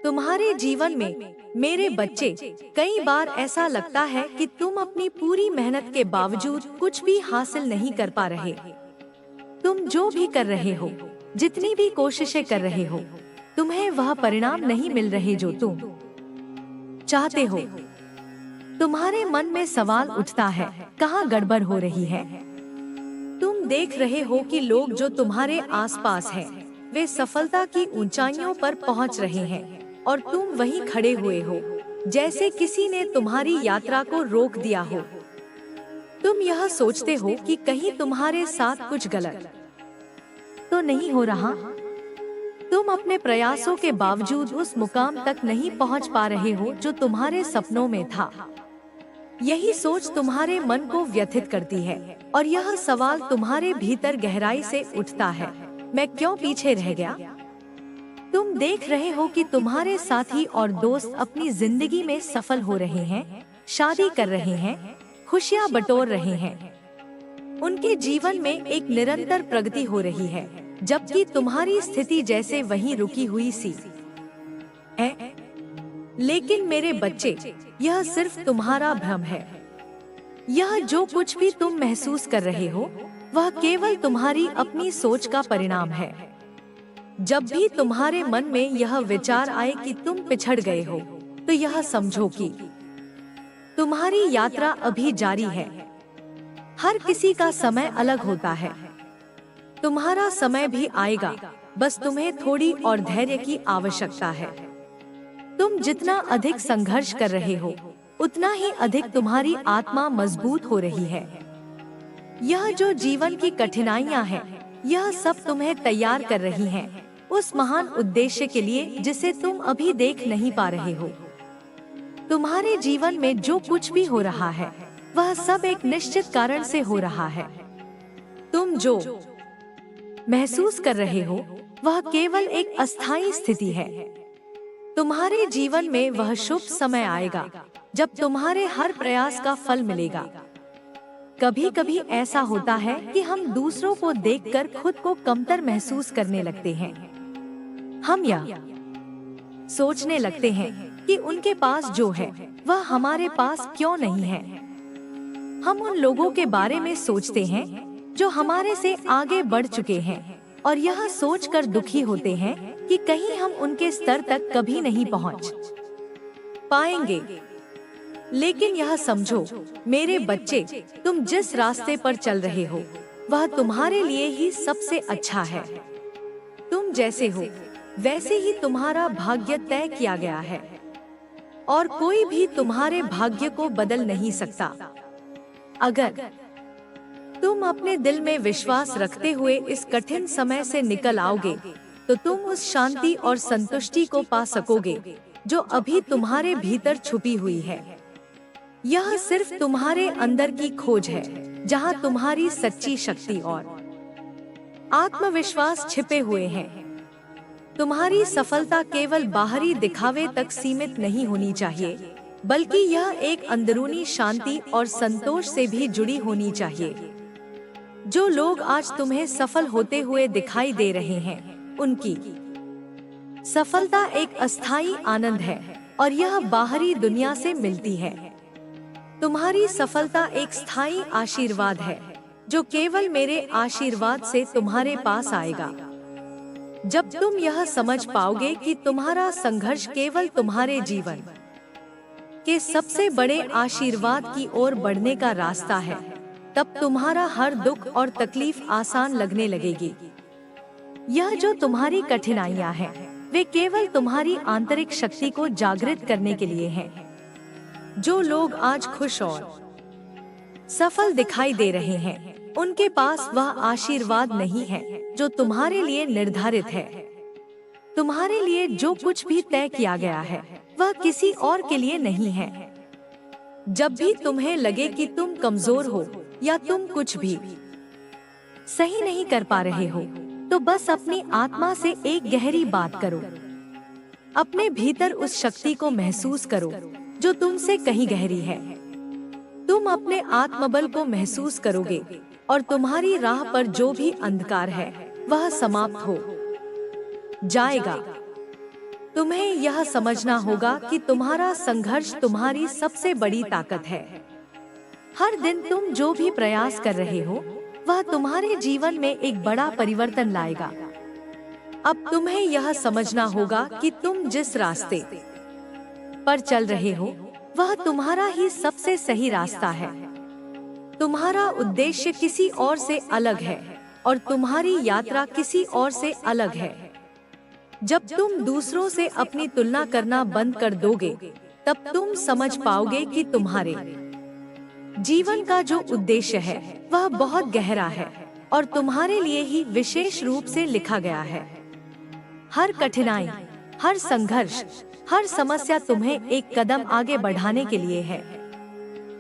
तुम्हारे जीवन में मेरे बच्चे, कई बार ऐसा लगता है कि तुम अपनी पूरी मेहनत के बावजूद कुछ भी हासिल नहीं कर पा रहे। तुम जो भी कर रहे हो, जितनी भी कोशिशें कर रहे हो, तुम्हें वह परिणाम नहीं मिल रहे जो तुम चाहते हो। तुम्हारे मन में सवाल उठता है, कहाँ गड़बड़ हो रही है? तुम देख रहे हो कि लोग जो तुम्हारे आसपास हैं, वे सफलता की ऊंचाइयों पर पहुंच रहे हैं और तुम वहीं खड़े हुए हो, जैसे किसी ने तुम्हारी यात्रा को रोक दिया हो। तुम यह सोचते हो कि कहीं तुम्हारे साथ कुछ गलत तो नहीं हो रहा। तुम अपने प्रयासों के बावजूद उस मुकाम तक नहीं पहुंच पा रहे हो जो तुम्हारे सपनों में था। यही सोच तुम्हारे मन को व्यथित करती है और यह सवाल तुम्हारे भीतर गहराई से उठता है, मैं क्यों पीछे रह गया? तुम देख रहे हो कि तुम्हारे साथी और दोस्त अपनी जिंदगी में सफल हो रहे हैं, शादी कर रहे हैं, खुशियां बटोर रहे हैं। उनके जीवन में एक निरंतर प्रगति हो रही है, जबकि तुम्हारी स्थिति जैसे वहीं रुकी हुई सी है। लेकिन मेरे बच्चे, यह सिर्फ तुम्हारा भ्रम है। यह जो कुछ भी तुम महसूस कर रहे हो, वह केवल तुम्हारी अपनी सोच का परिणाम है। जब भी तुम्हारे मन में यह विचार आए कि तुम पिछड़ गए हो, तो यह समझो कि तुम्हारी यात्रा अभी जारी है। हर किसी का समय अलग होता है। तुम्हारा समय भी आएगा, बस तुम्हें थोड़ी और धैर्य की आवश्यकता है। तुम जितना अधिक संघर्ष कर रहे हो, उतना ही अधिक तुम्हारी आत्मा मजबूत हो रही है। यह जो जीवन की कठिनाइयां हैं, यह सब तुम्हें तैयार कर रही हैं, उस महान उद्देश्य के लिए जिसे तुम अभी देख नहीं पा रहे हो। तुम्हारे जीवन में जो कुछ भी हो रहा है, वह सब एक निश्चित कारण से हो रहा है। तुम जो महसूस कर रहे हो, वह केवल एक अस्थायी स्थिति है। तुम्हारे जीवन में वह शुभ समय आएगा, जब तुम्हारे हर प्रयास का फल मिलेगा। कभी कभी ऐसा होता है कि हम दूसरों को देखकर खुद को कमतर महसूस करने लगते हैं। हम यह सोचने लगते हैं कि उनके पास जो है, वह हमारे पास क्यों नहीं है। हम उन लोगों के बारे में सोचते हैं जो हमारे से आगे बढ़ चुके हैं और यह सोचकर दुखी होते हैं कि कहीं हम उनके स्तर तक कभी नहीं पहुंच पाएंगे। लेकिन यह समझो मेरे बच्चे, तुम जिस रास्ते पर चल रहे हो, वह तुम्हारे लिए ही सबसे अच्छा है। तुम जैसे हो, वैसे ही तुम्हारा भाग्य तय किया गया है और कोई भी तुम्हारे भाग्य को बदल नहीं सकता। अगर तुम अपने दिल में विश्वास रखते हुए इस कठिन समय से निकल आओगे, तो तुम उस शांति और संतुष्टि को पा सकोगे जो अभी तुम्हारे भीतर छुपी हुई है। यह सिर्फ तुम्हारे अंदर की खोज है, जहां तुम्हारी सच्ची शक्ति और आत्मविश्वास छिपे हुए हैं। तुम्हारी सफलता केवल बाहरी दिखावे तक सीमित नहीं होनी चाहिए, बल्कि यह एक अंदरूनी शांति और संतोष से भी जुड़ी होनी चाहिए। जो लोग आज तुम्हें सफल होते हुए दिखाई दे रहे हैं, उनकी सफलता एक अस्थायी आनंद है और यह बाहरी दुनिया से मिलती है। तुम्हारी सफलता एक स्थायी आशीर्वाद है, जो केवल मेरे आशीर्वाद से तुम्हारे पास आएगा। जब तुम यह समझ पाओगे कि तुम्हारा संघर्ष केवल तुम्हारे जीवन के सबसे बड़े आशीर्वाद की ओर बढ़ने का रास्ता है, तब तुम्हारा हर दुख और तकलीफ आसान लगने लगेगी। यह जो तुम्हारी कठिनाइयां हैं, वे केवल तुम्हारी आंतरिक शक्ति को जागृत करने के लिए हैं। जो लोग आज खुश और सफल दिखाई दे रहे हैं, उनके पास वह आशीर्वाद नहीं है जो तुम्हारे लिए निर्धारित है। तुम्हारे लिए जो कुछ भी तय किया गया है, वह किसी और के लिए नहीं है। जब भी तुम्हें लगे कि तुम कमजोर हो या तुम कुछ भी सही नहीं कर पा रहे हो, तो बस अपनी आत्मा से एक गहरी बात करो। अपने भीतर उस शक्ति को महसूस करो जो तुमसे कहीं गहरी है। तुम अपने आत्मबल को महसूस करोगे और तुम्हारी राह पर जो भी अंधकार है, वह समाप्त हो जाएगा। तुम्हें यह समझना होगा कि तुम्हारा संघर्ष तुम्हारी सबसे बड़ी ताकत है। हर दिन तुम जो भी प्रयास कर रहे हो वह तुम्हारे जीवन में एक बड़ा परिवर्तन लाएगा। अब तुम्हें यह समझना होगा कि तुम जिस रास्ते पर चल रहे हो वह तुम्हारा ही सबसे सही रास्ता है। तुम्हारा उद्देश्य किसी और से अलग है और तुम्हारी यात्रा किसी और से अलग है। जब तुम दूसरों से अपनी तुलना करना बंद कर दोगे तब तुम समझ पाओगे कि तुम्हारे जीवन का जो उद्देश्य है वह बहुत गहरा है और तुम्हारे लिए ही विशेष रूप से लिखा गया है। हर कठिनाई, हर संघर्ष, हर समस्या तुम्हें एक कदम आगे बढ़ाने के लिए है।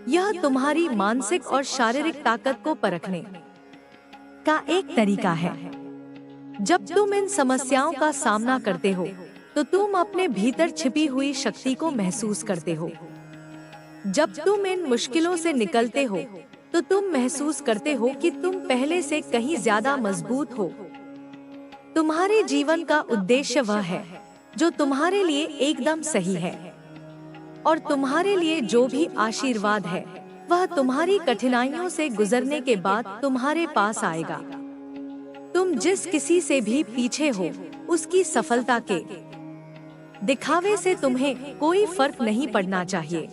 यह तुम्हारी मानसिक और शारीरिक ताकत को परखने का एक तरीका है। जब तुम इन समस्याओं का सामना करते हो तो तुम अपने भीतर छिपी हुई शक्ति को महसूस करते हो। जब तुम इन मुश्किलों से निकलते हो तो तुम महसूस करते हो कि तुम पहले से कहीं ज्यादा मजबूत हो। तुम्हारे जीवन का उद्देश्य वह है जो तुम्हारे लिए एकदम सही है और तुम्हारे लिए जो भी आशीर्वाद है वह तुम्हारी कठिनाइयों से गुजरने के बाद तुम्हारे पास आएगा। तुम जिस किसी से भी पीछे हो उसकी सफलता के दिखावे से तुम्हें कोई फर्क नहीं पड़ना चाहिए।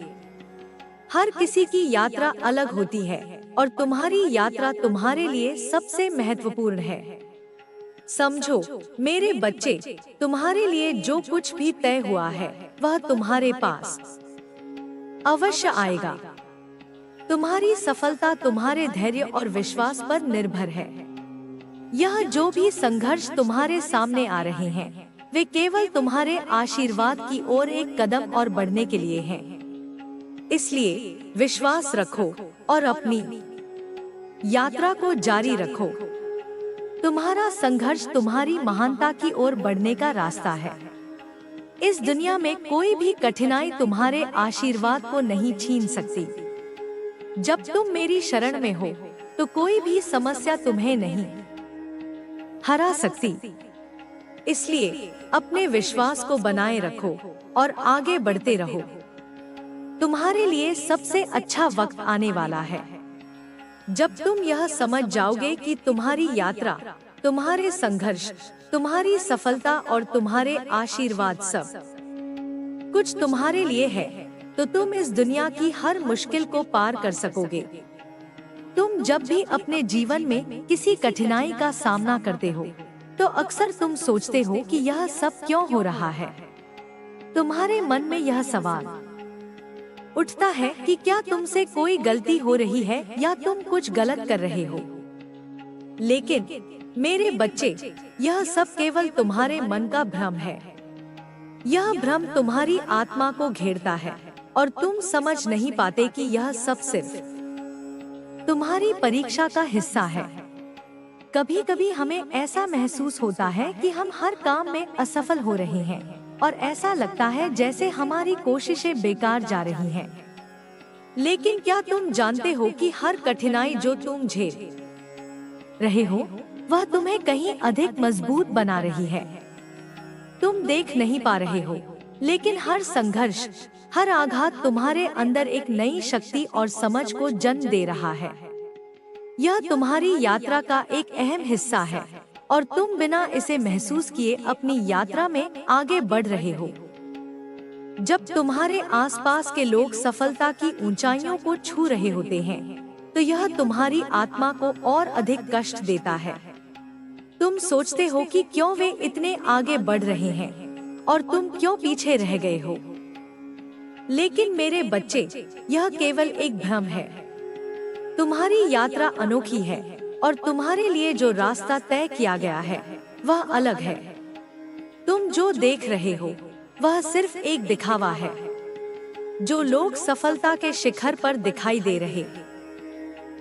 हर किसी की यात्रा अलग होती है और तुम्हारी यात्रा तुम्हारे लिए सबसे महत्वपूर्ण है। समझो मेरे बच्चे, तुम्हारे लिए जो कुछ भी तय हुआ है वह तुम्हारे पास अवश्य आएगा। तुम्हारी सफलता तुम्हारे धैर्य और विश्वास पर निर्भर है। यह जो भी संघर्ष तुम्हारे सामने आ रहे हैं वे केवल तुम्हारे आशीर्वाद की ओर एक कदम और बढ़ने के लिए हैं। इसलिए विश्वास रखो और अपनी यात्रा को जारी रखो। तुम्हारा संघर्ष तुम्हारी महानता की ओर बढ़ने का रास्ता है। इस दुनिया में कोई भी कठिनाई तुम्हारे आशीर्वाद को नहीं छीन सकती। जब तुम मेरी शरण में हो तो कोई भी समस्या तुम्हें नहीं हरा सकती। इसलिए अपने विश्वास को बनाए रखो और आगे बढ़ते रहो। तुम्हारे लिए सबसे अच्छा वक्त आने वाला है जब तुम यह समझ जाओगे कि तुम्हारी यात्रा, तुम्हारे संघर्ष, तुम्हारी सफलता और तुम्हारे आशीर्वाद सब कुछ तुम्हारे लिए है, तो तुम इस दुनिया की हर मुश्किल को पार कर सकोगे। तुम जब भी अपने जीवन में किसी कठिनाई का सामना करते हो तो अक्सर तुम सोचते हो कि यह सब क्यों हो रहा है। तुम्हारे मन में यह सवाल उठता है कि क्या तुमसे कोई गलती हो रही है या तुम कुछ गलत कर रहे हो। लेकिन मेरे बच्चे, यह सब केवल तुम्हारे मन का भ्रम है। यह भ्रम तुम्हारी आत्मा को घेरता है और तुम समझ नहीं पाते कि यह सब सिर्फ तुम्हारी परीक्षा का हिस्सा है। कभी कभी हमें ऐसा महसूस होता है कि हम हर काम में असफल हो रहे हैं और ऐसा लगता है जैसे हमारी कोशिशें बेकार जा रही हैं। लेकिन क्या तुम जानते हो कि हर कठिनाई जो तुम झेल रहे हो वह तुम्हें कहीं अधिक मजबूत बना रही है। तुम देख नहीं पा रहे हो, लेकिन हर संघर्ष, हर आघात तुम्हारे अंदर एक नई शक्ति और समझ को जन्म दे रहा है। यह तुम्हारी यात्रा का एक अहम हिस्सा है और तुम बिना इसे महसूस किए अपनी यात्रा में आगे बढ़ रहे हो। जब तुम्हारे आसपास के लोग सफलता की ऊंचाइयों को छू रहे होते हैं तो यह तुम्हारी आत्मा को और अधिक कष्ट देता है। तुम सोचते हो कि क्यों वे इतने आगे बढ़ रहे हैं और तुम क्यों पीछे रह गए हो। लेकिन मेरे बच्चे, यह केवल एक भ्रम है। तुम्हारी यात्रा अनोखी है और तुम्हारे लिए जो रास्ता तय किया गया है वह अलग है। तुम जो देख रहे हो वह सिर्फ एक दिखावा है। जो लोग सफलता के शिखर पर दिखाई दे रहे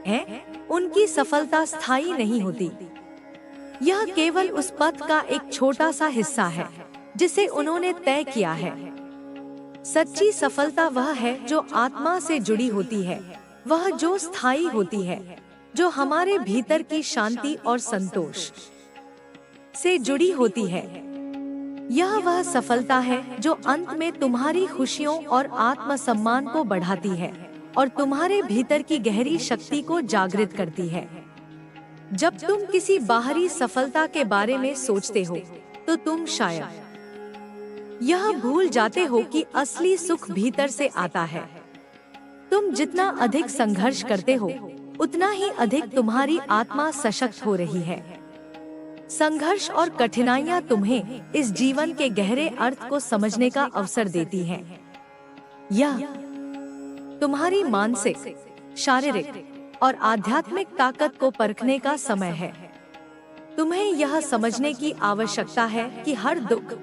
हैं, उनकी सफलता स्थायी नहीं होती। यह केवल उस पथ का एक छोटा सा हिस्सा है जिसे उन्होंने तय किया है। सच्ची सफलता वह है जो आत्मा से जुड़ी होती है, वह जो स्थायी होती है, जो हमारे भीतर की शांति और संतोष से जुड़ी होती है। यह वह सफलता है जो अंत में तुम्हारी खुशियों और आत्मसम्मान को बढ़ाती है और तुम्हारे भीतर की गहरी शक्ति को जागृत करती है। जब तुम किसी बाहरी सफलता के बारे में सोचते हो तो तुम शायद यह भूल जाते हो कि असली सुख भीतर से आता है। तुम जितना अधिक संघर्ष करते हो उतना ही अधिक तुम्हारी आत्मा सशक्त हो रही है। संघर्ष और कठिनाइयां तुम्हें इस जीवन के गहरे अर्थ को समझने का अवसर देती हैं। यह तुम्हारी मानसिक, शारीरिक और आध्यात्मिक ताकत को परखने का समय है। तुम्हें यह समझने की आवश्यकता है कि हर दुख,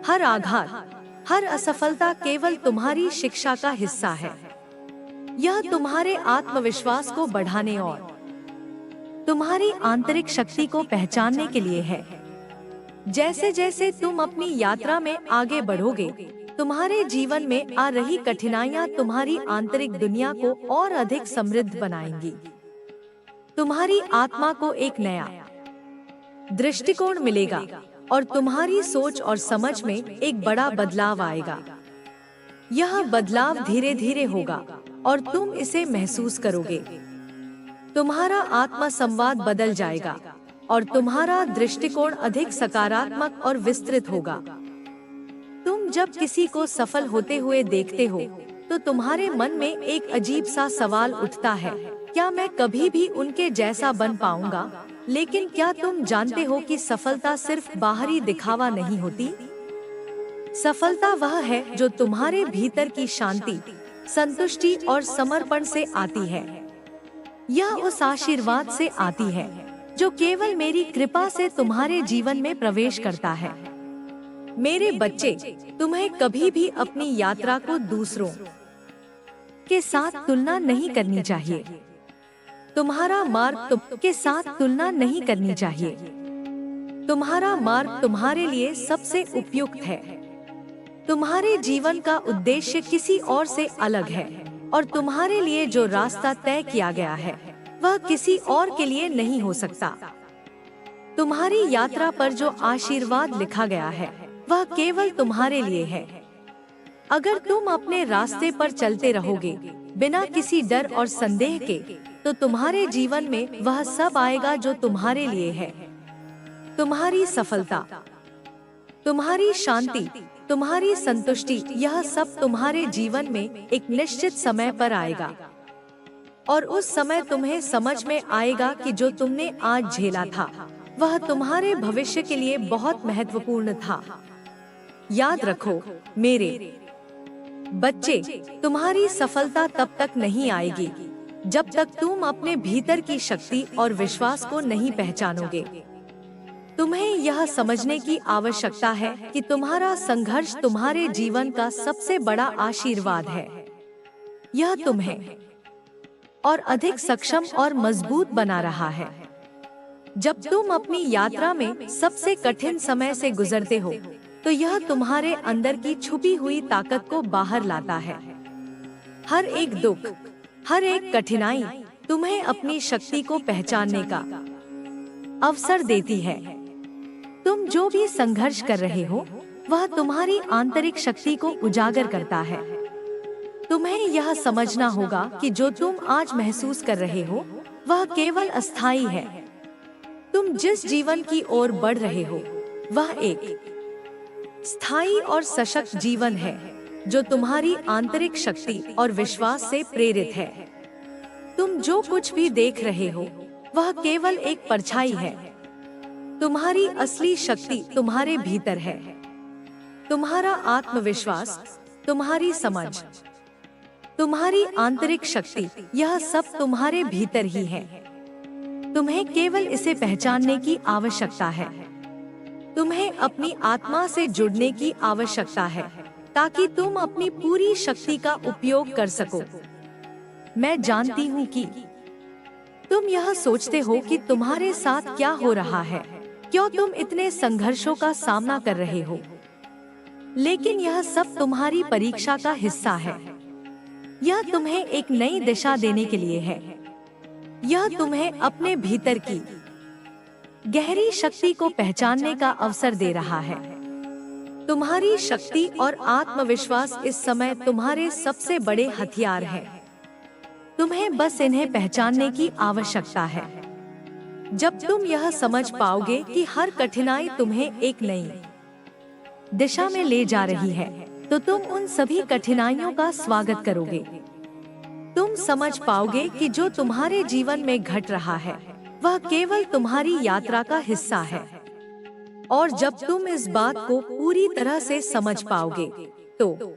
हर आघात, हर असफलता केवल तुम्हारी शिक्षा का हिस्सा है। यह तुम्हारे आत्मविश्वास को बढ़ाने और तुम्हारी आंतरिक शक्ति को पहचानने के लिए है। जैसे जैसे तुम अपनी यात्रा में आगे बढ़ोगे, तुम्हारे जीवन में आ रही कठिनाइयां तुम्हारी आंतरिक दुनिया को और अधिक समृद्ध बनाएंगी। तुम्हारी आत्मा को एक नया दृष्टिकोण मिलेगा और तुम्हारी सोच और समझ में एक बड़ा बदलाव आएगा। यह बदलाव धीरे धीरे होगा और तुम इसे महसूस करोगे। तुम्हारा आत्मा संवाद बदल जाएगा और तुम्हारा दृष्टिकोण अधिक सकारात्मक और विस्तृत होगा। तुम जब किसी को सफल होते हुए देखते हो तो तुम्हारे मन में एक अजीब सा सवाल उठता है, क्या मैं कभी भी उनके जैसा बन पाऊंगा? लेकिन क्या तुम जानते हो कि सफलता सिर्फ बाहरी दिखावा नहीं होती? सफलता वह है जो तुम्हारे भीतर की शांति, संतुष्टि और समर्पण से आती है। यह उस आशीर्वाद से आती है जो केवल मेरी कृपा से तुम्हारे जीवन में प्रवेश करता है। मेरे बच्चे, तुम्हें कभी भी अपनी यात्रा को दूसरों के साथ तुलना नहीं करनी चाहिए। तुम्हारा मार्ग तुम के साथ तुलना नहीं करनी चाहिए। तुम्हारा मार्ग तुम्हारे लिए सबसे उपयुक्त है। तुम्हारे जीवन का उद्देश्य किसी और से अलग है और तुम्हारे लिए जो रास्ता तय किया गया है वह किसी और के लिए नहीं हो सकता। तुम्हारी यात्रा पर जो आशीर्वाद लिखा गया है वह केवल तुम्हारे लिए है। अगर तुम अपने रास्ते पर चलते रहोगे बिना किसी डर और संदेह के, तो तुम्हारे जीवन में वह सब आएगा जो तुम्हारे लिए है। तुम्हारी सफलता, तुम्हारी शांति, तुम्हारी संतुष्टि, यह सब तुम्हारे जीवन में एक निश्चित समय पर आएगा और उस समय तुम्हें समझ में आएगा कि जो तुमने आज झेला था वह तुम्हारे भविष्य के लिए बहुत महत्वपूर्ण था। याद रखो मेरे बच्चे, तुम्हारी सफलता तब तक नहीं आएगी जब तक तुम अपने भीतर की शक्ति और विश्वास को नहीं पहचानोगे। तुम्हें यह समझने की आवश्यकता है कि तुम्हारा संघर्ष तुम्हारे जीवन का सबसे बड़ा आशीर्वाद है। यह तुम्हें और अधिक सक्षम और मजबूत बना रहा है। जब तुम अपनी यात्रा में सबसे कठिन समय से गुजरते हो तो यह तुम्हारे अंदर की छुपी हुई ताकत को बाहर लाता है। हर एक दुख, हर एक कठिनाई तुम्हें अपनी शक्ति को पहचानने का अवसर देती है। तुम जो भी संघर्ष कर रहे हो वह तुम्हारी आंतरिक शक्ति को उजागर करता है। तुम्हें यह समझना होगा कि जो तुम आज महसूस कर रहे हो वह केवल अस्थायी है। तुम जिस जीवन की ओर बढ़ रहे हो वह एक स्थायी और सशक्त जीवन है जो तुम्हारी आंतरिक शक्ति और विश्वास से प्रेरित है। तुम जो कुछ भी देख रहे हो वह केवल एक परछाई है। तुम्हारी असली शक्ति तुम्हारे भीतर है। तुम्हारा आत्मविश्वास, तुम्हारी समझ, तुम्हारी आंतरिक शक्ति, यह सब तुम्हारे भीतर ही है। तुम्हें केवल इसे पहचानने की आवश्यकता है। तुम्हें अपनी आत्मा से जुड़ने की आवश्यकता है ताकि तुम अपनी पूरी शक्ति का उपयोग कर सको। मैं जानती हूँ कि तुम यह सोचते हो कि तुम्हारे साथ क्या हो रहा है, क्यों तुम इतने संघर्षों का सामना कर रहे हो। लेकिन यह सब तुम्हारी परीक्षा का हिस्सा है। यह तुम्हें एक नई दिशा देने के लिए है। यह तुम्हें अपने भीतर की गहरी शक्ति को पहचानने का अवसर दे रहा है। तुम्हारी शक्ति और आत्मविश्वास इस समय तुम्हारे सबसे बड़े हथियार हैं। तुम्हें बस इन्हें पहचानने की आवश्यकता है। जब तुम यह समझ पाओगे कि हर कठिनाई तुम्हें एक नई दिशा में ले जा रही है, तो तुम उन सभी कठिनाइयों का स्वागत करोगे। तुम समझ पाओगे कि जो तुम्हारे जीवन में घट रहा है वह केवल तुम्हारी यात्रा का हिस्सा है। और जब तुम इस बात को पूरी तरह से समझ पाओगे, तो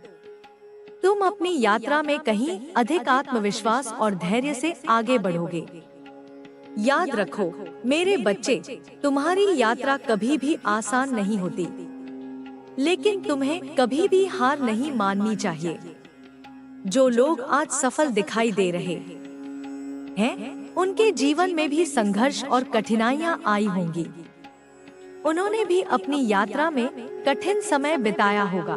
तुम अपनी यात्रा में कहीं अधिक आत्मविश्वास और धैर्य से आगे बढ़ोगे। याद रखो मेरे बच्चे, तुम्हारी यात्रा कभी भी आसान नहीं होती, लेकिन तुम्हें कभी भी हार नहीं माननी चाहिए। जो लोग आज सफल दिखाई दे रहे हैं, उनके जीवन में भी संघर्ष और कठिनाइयां आई होंगी। उन्होंने भी अपनी यात्रा में कठिन समय बिताया होगा।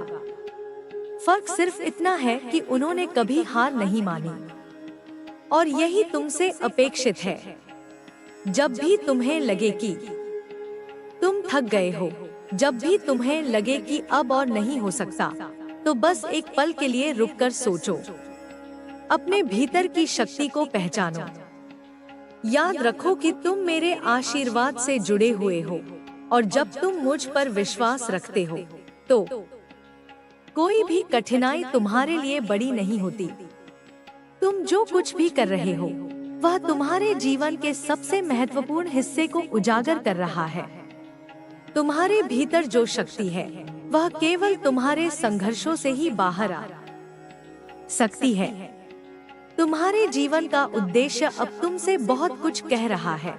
फर्क सिर्फ इतना है कि उन्होंने कभी हार नहीं मानी, और यही तुमसे अपेक्षित है। जब भी तुम्हें लगे कि तुम थक गए हो, जब भी तुम्हें लगे कि अब और नहीं हो सकता, तो बस एक पल के लिए रुककर सोचो। अपने भीतर की शक्ति को पहचानो। याद रखो कि तुम मेरे आशीर्वाद से जुड़े हुए हो, और जब तुम मुझ पर विश्वास रखते हो, तो कोई भी कठिनाई तुम्हारे लिए बड़ी नहीं होती। तुम जो कुछ भी कर रहे हो, वह तुम्हारे जीवन के सबसे महत्वपूर्ण हिस्से को उजागर कर रहा है। तुम्हारे भीतर जो शक्ति है, वह केवल तुम्हारे संघर्षों से ही बाहर आ सकती है। तुम्हारे जीवन का उद्देश्य अब तुमसे बहुत कुछ कह रहा है।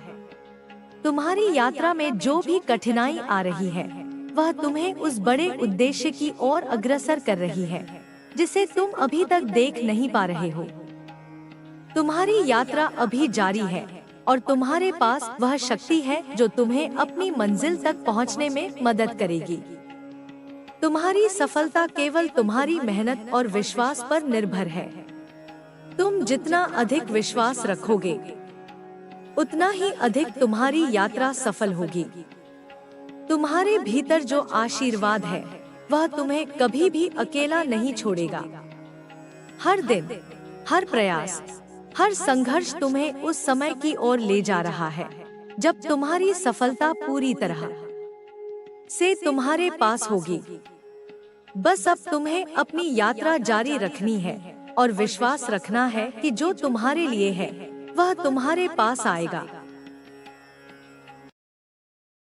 तुम्हारी यात्रा में जो भी कठिनाई आ रही है, वह तुम्हें उस बड़े उद्देश्य की ओर अग्रसर कर रही है, जिसे तुम अभी तक देख नहीं पा रहे हो। तुम्हारी यात्रा अभी जारी है, और तुम्हारे पास वह शक्ति है जो तुम्हें अपनी मंजिल तक पहुंचने में मदद करेगी। तुम्हारी सफलता केवल तुम्हारी मेहनत और विश्वास पर निर्भर है। तुम जितना अधिक विश्वास रखोगे, उतना ही अधिक तुम्हारी यात्रा सफल होगी। तुम्हारे भीतर जो आशीर्वाद है, वह तुम्हें कभी भी अकेला नहीं छोड़ेगा। हर दिन, हर प्रयास, हर संघर्ष तुम्हें उस समय की ओर ले जा रहा है जब तुम्हारी सफलता पूरी तरह से तुम्हारे पास होगी। बस अब तुम्हें अपनी यात्रा जारी रखनी है और विश्वास रखना है कि जो तुम्हारे लिए है, वह तुम्हारे पास आएगा।